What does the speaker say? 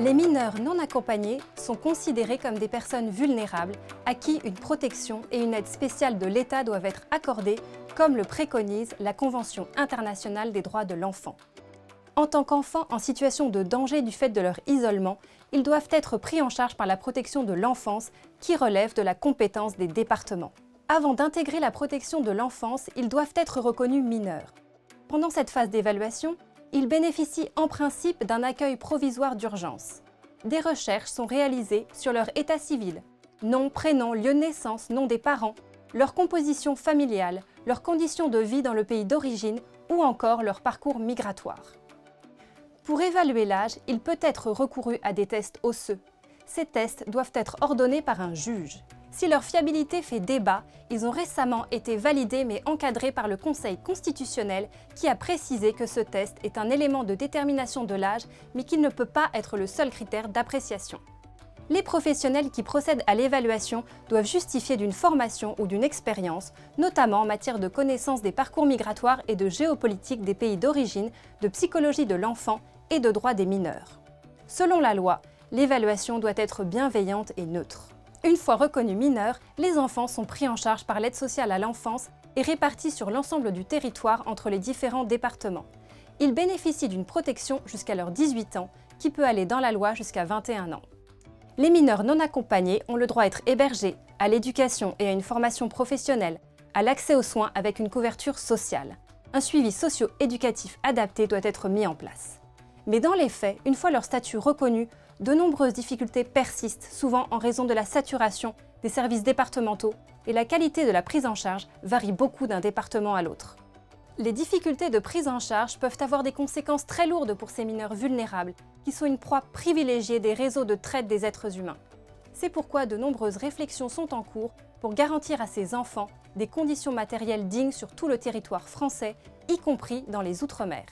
Les mineurs non accompagnés sont considérés comme des personnes vulnérables à qui une protection et une aide spéciale de l'État doivent être accordées, comme le préconise la Convention internationale des droits de l'enfant. En tant qu'enfants en situation de danger du fait de leur isolement, ils doivent être pris en charge par la protection de l'enfance qui relève de la compétence des départements. Avant d'intégrer la protection de l'enfance, ils doivent être reconnus mineurs. Pendant cette phase d'évaluation, ils bénéficient en principe d'un accueil provisoire d'urgence. Des recherches sont réalisées sur leur état civil, nom, prénom, lieu de naissance, nom des parents, leur composition familiale, leurs conditions de vie dans le pays d'origine ou encore leur parcours migratoire. Pour évaluer l'âge, il peut être recouru à des tests osseux. Ces tests doivent être ordonnés par un juge. Si leur fiabilité fait débat, ils ont récemment été validés mais encadrés par le Conseil constitutionnel qui a précisé que ce test est un élément de détermination de l'âge mais qu'il ne peut pas être le seul critère d'appréciation. Les professionnels qui procèdent à l'évaluation doivent justifier d'une formation ou d'une expérience, notamment en matière de connaissance des parcours migratoires et de géopolitique des pays d'origine, de psychologie de l'enfant et de droit des mineurs. Selon la loi, l'évaluation doit être bienveillante et neutre. Une fois reconnus mineurs, les enfants sont pris en charge par l'aide sociale à l'enfance et répartis sur l'ensemble du territoire entre les différents départements. Ils bénéficient d'une protection jusqu'à leurs 18 ans, qui peut aller dans la loi jusqu'à 21 ans. Les mineurs non accompagnés ont le droit d'être hébergés, à l'éducation et à une formation professionnelle, à l'accès aux soins avec une couverture sociale. Un suivi socio-éducatif adapté doit être mis en place. Mais dans les faits, une fois leur statut reconnu, de nombreuses difficultés persistent, souvent en raison de la saturation des services départementaux et la qualité de la prise en charge varie beaucoup d'un département à l'autre. Les difficultés de prise en charge peuvent avoir des conséquences très lourdes pour ces mineurs vulnérables, qui sont une proie privilégiée des réseaux de traite des êtres humains. C'est pourquoi de nombreuses réflexions sont en cours pour garantir à ces enfants des conditions matérielles dignes sur tout le territoire français, y compris dans les Outre-mer.